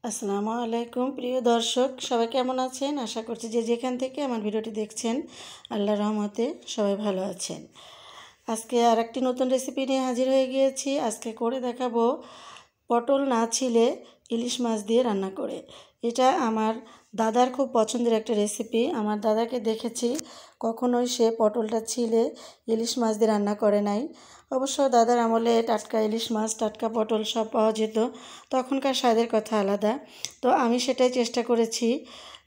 আসসালামু আলাইকুম প্রিয় দর্শক, সবাই কেমন আছেন? আশা করছি যে যেখান থেকে আমার ভিডিওটি দেখছেন আল্লাহর রহমতে সবাই ভালো আছেন। আজকে আর একটি নতুন রেসিপি নিয়ে হাজির হয়ে গিয়েছি। আজকে করে দেখাবো পটল না ছিলে ইলিশ মাছ দিয়ে রান্না করে। এটা আমার দাদার খুব পছন্দের একটা রেসিপি। আমার দাদাকে দেখেছি কখনোই সে পটলটা ছিলে ইলিশ মাছ দিয়ে রান্না করে নাই। অবশ্য দাদার আমলে টাটকা ইলিশ মাছ, টাটকা পটল সব পাওয়া যেত, তখনকার স্বাদের কথা আলাদা। তো আমি সেটাই চেষ্টা করেছি।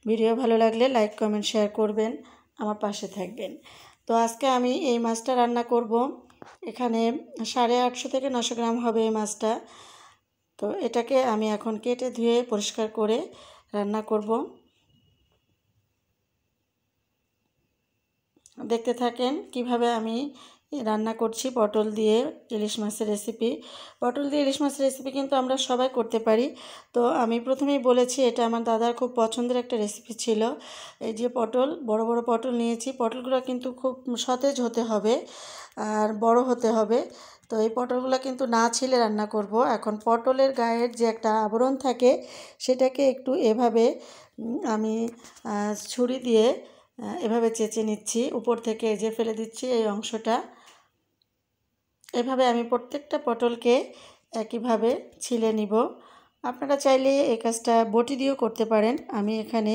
ভিডিও ভালো লাগলে লাইক, কমেন্ট, শেয়ার করবেন, আমার পাশে থাকবেন। তো আজকে আমি এই মাছটা রান্না করব। এখানে 850 থেকে 900 গ্রাম হবে এই মাছটা। তো এটাকে আমি এখন কেটে ধুয়ে পরিষ্কার করে রান্না করব। দেখতে থাকেন কিভাবে আমি রান্না করছি পটল দিয়ে ইলিশ মাছের রেসিপি। পটল দিয়ে ইলিশ মাছের রেসিপি কিন্তু আমরা সবাই করতে পারি। তো আমি প্রথমেই বলেছি এটা আমার দাদার খুব পছন্দের একটা রেসিপি ছিল। এই যে পটল, বড় বড় পটল নিয়েছি। পটলগুলো কিন্তু খুব সতেজ হতে হবে আর বড় হতে হবে। তো এই পটলগুলো কিন্তু না ছিলে রান্না করব। এখন পটলের গায়ের যে একটা আবরণ থাকে সেটাকে একটু এভাবে আমি ছুরি দিয়ে এভাবে চেঁচে নিচ্ছি। উপর থেকে যে ফেলে দিচ্ছি এই অংশটা। এভাবে আমি প্রত্যেকটা পটলকে একইভাবে ছিলে নিব। আপনারা চাইলে এই কাজটা বটি দিয়েও করতে পারেন। আমি এখানে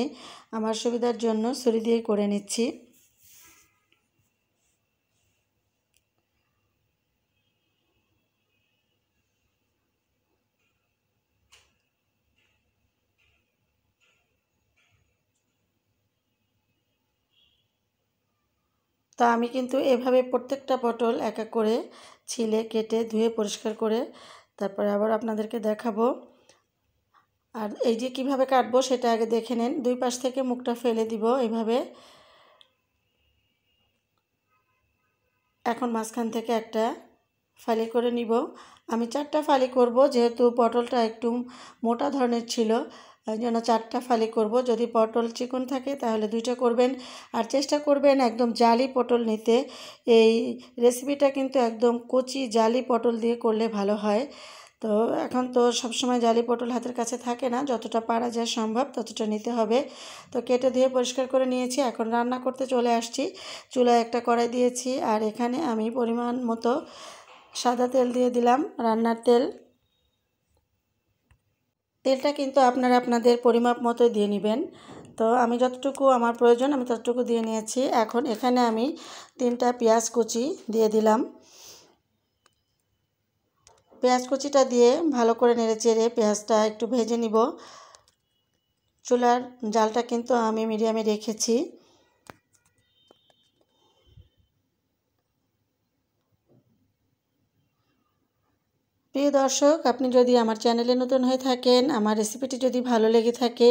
আমার সুবিধার জন্য ছুরি দিয়েই করে নিচ্ছি। তা আমি কিন্তু এভাবে প্রত্যেকটা পটল এক এক করে ছিলে কেটে ধুয়ে পরিষ্কার করে তারপরে আবার আপনাদেরকে দেখাবো। আর এই যে কিভাবে কাটবো সেটা আগে দেখে নেন। দুই পাশ থেকে মুখটা ফেলে দিব এইভাবে। এখন মাঝখান থেকে একটা ফালি করে নিব। আমি 4টা ফালি করব, যেহেতু পটলটা একটু মোটা ধরনের ছিল, এই জন্য 4টা ফালি করব। যদি পটল চিকন থাকে তাহলে 2টা করবেন। আর চেষ্টা করবেন একদম জালি পটল নিতে। এই রেসিপিটা কিন্তু একদম কচি জালি পটল দিয়ে করলে ভালো হয়। তো এখন তো সবসময় জালি পটল হাতের কাছে থাকে না, যতটা পারা যায় সম্ভব ততটা নিতে হবে। তো কেটে ধুয়ে পরিষ্কার করে নিয়েছি। এখন রান্না করতে চলে আসছি। চুলায় একটা কড়াই দিয়েছি আর এখানে আমি পরিমাণ মতো সাদা তেল দিয়ে দিলাম, রান্নার তেল। তেলটা কিন্তু আপনারা আপনাদের পরিমাপ মতো দিয়ে নেবেন। তো আমি যতটুকু আমার প্রয়োজন আমি ততটুকু দিয়ে নিয়েছি। এখন এখানে আমি 3টা পেঁয়াজ কুচি দিয়ে দিলাম। পেঁয়াজ কুচিটা দিয়ে ভালো করে নেড়েচেড়ে পেঁয়াজটা একটু ভেজে নিব। চুলার জালটা কিন্তু আমি মিডিয়ামে রেখেছি। প্রিয় দর্শক, আপনি যদি আমার চ্যানেলে নতুন হয়ে থাকেন, আমার রেসিপিটি যদি ভালো লেগে থাকে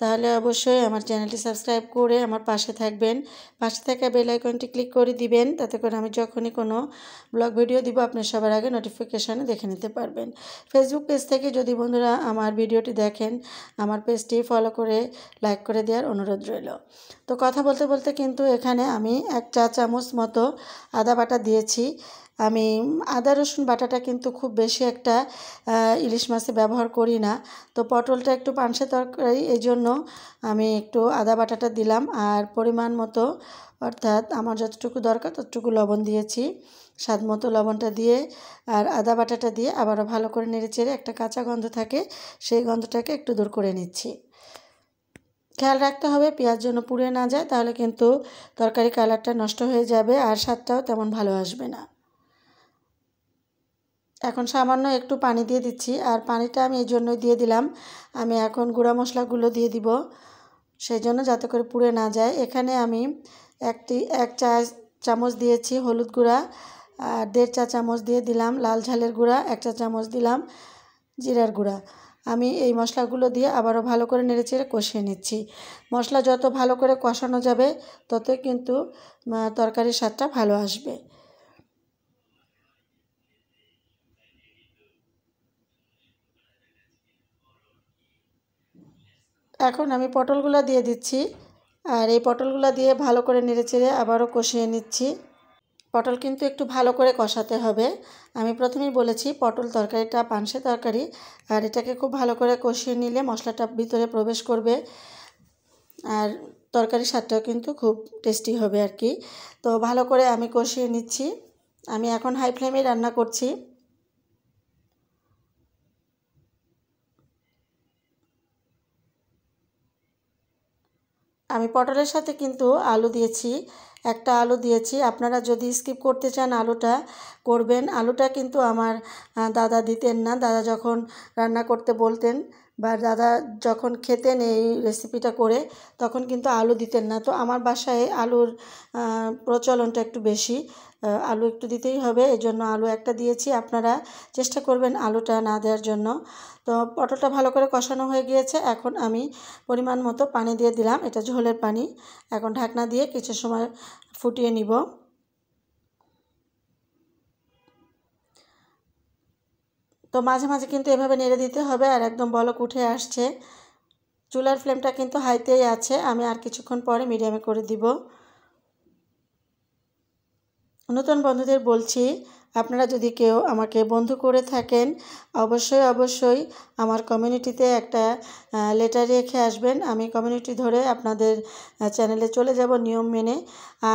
তাহলে অবশ্যই আমার চ্যানেলটি সাবস্ক্রাইব করে আমার পাশে থাকবেন। পাশে থাকা বেল আইকনটি ক্লিক করে দিবেন, তাতে করে আমি যখনই কোনো ব্লগ ভিডিও দিব আপনি সবার আগে নোটিফিকেশানে দেখে নিতে পারবেন। ফেসবুক পেজ থেকে যদি বন্ধুরা আমার ভিডিওটি দেখেন, আমার পেজটি ফলো করে লাইক করে দেওয়ার অনুরোধ রইল। তো কথা বলতে বলতে কিন্তু এখানে আমি 1 চা চামচ মতো আদা বাটা দিয়েছি। আমি আদা রসুন বাটাটা কিন্তু খুব বেশি একটা ইলিশ মাছে ব্যবহার করি না। তো পটলটা একটু পানসে তরকারি, এই জন্য আমি একটু আদা বাটাটা দিলাম। আর পরিমাণ মতো, অর্থাৎ আমার যতটুকু দরকার ততটুকু লবণ দিয়েছি। স্বাদ মতো লবণটা দিয়ে আর আদা বাটাটা দিয়ে আবারও ভালো করে নেড়েচেড়ে, একটা কাঁচা গন্ধ থাকে সেই গন্ধটাকে একটু দূর করে নিচ্ছি। খেয়াল রাখতে হবে পেঁয়াজ যেন পুড়ে না যায়, তাহলে কিন্তু তরকারি কালারটা নষ্ট হয়ে যাবে আর স্বাদটাও তেমন ভালো আসবে না। এখন সামান্য একটু পানি দিয়ে দিচ্ছি। আর পানিটা আমি এই জন্যই দিয়ে দিলাম, আমি এখন গুঁড়া মশলাগুলো দিয়ে দিব সেই জন্য, যাতে করে পুড়ে না যায়। এখানে আমি 1 চা চামচ দিয়েছি হলুদ গুঁড়া, আর 1.5 চা চামচ দিয়ে দিলাম লাল ঝালের গুঁড়া, 1 চা চামচ দিলাম জিরার গুঁড়া। আমি এই মশলাগুলো দিয়ে আবারও ভালো করে নেড়েচেড়ে কষিয়ে নিচ্ছি। মশলা যত ভালো করে কষানো যাবে ততই কিন্তু তরকারির স্বাদটা ভালো আসবে। এখন আমি পটলগুলো দিয়ে দিচ্ছি আর এই পটলগুলো দিয়ে ভালো করে নেড়েচেড়ে আবারও কষিয়ে নিচ্ছি। পটল কিন্তু একটু ভালো করে কষাতে হবে। আমি প্রথমেই বলেছি পটল তরকারিটা পানসে তরকারি, আর এটাকে খুব ভালো করে কষিয়ে নিলে মশলাটা ভিতরে প্রবেশ করবে আর তরকারির স্বাদটাও কিন্তু খুব টেস্টি হবে আর কি। তো ভালো করে আমি কষিয়ে নিচ্ছি। আমি এখন হাই ফ্লেমে রান্না করছি। আমি পটলের সাথে কিন্তু আলু দিয়েছি, একটা আলু দিয়েছি। আপনারা যদি স্কিপ করতে চান আলুটা করবেন। আলুটা কিন্তু আমার দাদা দিতেন না। দাদা যখন রান্না করতে বলতেন বা দাদা যখন খেতেন এই রেসিপিটা করে, তখন কিন্তু আলু দিতেন না। তো আমার বাসায় আলুর প্রচলনটা একটু বেশি, আলু একটু দিতেই হবে, এই জন্য আলু একটা দিয়েছি। আপনারা চেষ্টা করবেন আলুটা না দেওয়ার জন্য। তো পটলটা ভালো করে কষানো হয়ে গিয়েছে। এখন আমি পরিমাণ মতো পানি দিয়ে দিলাম, এটা ঝোলের পানি। এখন ঢাকনা দিয়ে কিছু সময় ফুটিয়ে নিব। তো মাঝে মাঝে কিন্তু এভাবে নেড়ে দিতে হবে। আর একদম বলক উঠে আসছে। চুলার ফ্লেমটা কিন্তু হাইতেই আছে, আমি আর কিছুক্ষণ পরে মিডিয়ামে করে দিব। নতুন বন্ধুদের বলছি, আপনারা যদি কেউ আমাকে বন্ধু করে থাকেন, অবশ্যই আমার কমিউনিটিতে একটা লেটার রেখে আসবেন। আমি কমিউনিটি ধরে আপনাদের চ্যানেলে চলে যাব নিয়ম মেনে।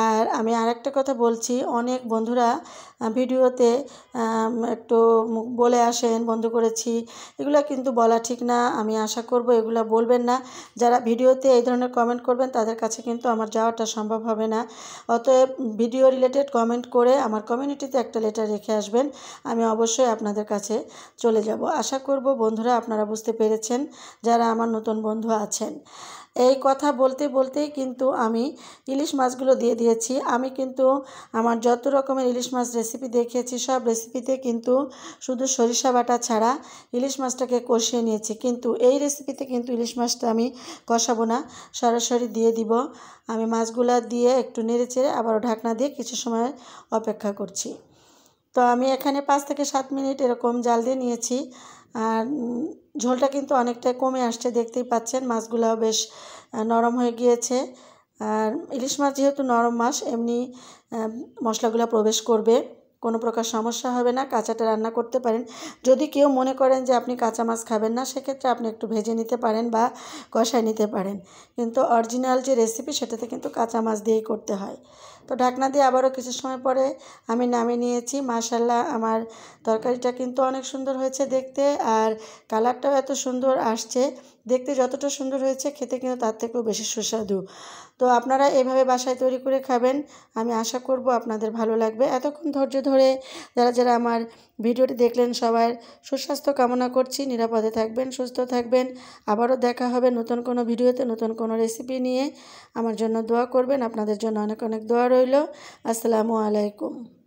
আর আমি আরেকটা কথা বলছি, অনেক বন্ধুরা ভিডিওতে একটু বলে আসেন বন্ধু করেছি, এগুলো কিন্তু বলা ঠিক না। আমি আশা করব এগুলো বলবেন না। যারা ভিডিওতে এই ধরনের কমেন্ট করবেন তাদের কাছে কিন্তু আমার যাওয়াটা সম্ভব হবে না। অতএব ভিডিও রিলেটেড কমেন্ট করে আমার কমিউনিটিতে একটা লেটার রেখে আসবেন, আমি অবশ্যই আপনাদের কাছে চলে যাব। আশা করব বন্ধুরা আপনারা বুঝতে পেরেছেন, যারা আমার নতুন বন্ধু আছেন। এই কথা বলতে বলতেই কিন্তু আমি ইলিশ মাছগুলো দিয়ে দিয়েছি। আমি কিন্তু আমার যত রকমের ইলিশ মাছ রেসিপি দেখিয়েছি সব রেসিপিতে কিন্তু শুধু সরিষা বাটা ছাড়া ইলিশ মাছটাকে কষিয়ে নিয়েছি, কিন্তু এই রেসিপিতে কিন্তু ইলিশ মাছটা আমি কষাবো না, সরাসরি দিয়ে দিব। আমি মাছগুলো দিয়ে একটু নেড়েচেড়ে আবারও ঢাকনা দিয়ে কিছু সময় অপেক্ষা করছি। তো আমি এখানে 5 থেকে 7 মিনিট এরকম জাল দিয়ে নিয়েছি। আর ঝোলটা কিন্তু অনেকটাই কমে আসছে, দেখতেই পাচ্ছেন। মাছগুলোও বেশ নরম হয়ে গিয়েছে। আর ইলিশ মাছ যেহেতু নরম মাছ, এমনি মশলাগুলো প্রবেশ করবে, কোনো প্রকার সমস্যা হবে না। কাঁচাটা রান্না করতে পারেন। যদি কেউ মনে করেন যে আপনি কাঁচা মাছ খাবেন না, সেক্ষেত্রে আপনি একটু ভেজে নিতে পারেন বা কষায় নিতে পারেন। কিন্তু অরিজিনাল যে রেসিপি সেটাতে কিন্তু কাঁচা মাছ দিয়েই করতে হয়। তো ঢাকনা দিয়ে আবারও কিছু সময় পরে আমি নামিয়ে নিয়েছি। মাশাআল্লাহ, আমার তরকারিটা কিন্তু অনেক সুন্দর হয়েছে দেখতে, আর কালারটাও এত সুন্দর আসছে। দেখতে যতটা সুন্দর হয়েছে, খেতে কিন্তু তার থেকেও বেশি সুস্বাদু। তো আপনারা এভাবে বাসায় তৈরি করে খাবেন, আমি আশা করব আপনাদের ভালো লাগবে। এতক্ষণ ধৈর্য ধরে যারা আমার ভিডিওটি দেখলেন, সবার সুস্বাস্থ্য কামনা করছি। নিরাপদে থাকবেন, সুস্থ থাকবেন। আবারও দেখা হবে নতুন কোনো ভিডিওতে, নতুন কোনো রেসিপি নিয়ে। আমার জন্য দোয়া করবেন, আপনাদের জন্য অনেক অনেক দোয়া রইল। আসসালামু আলাইকুম।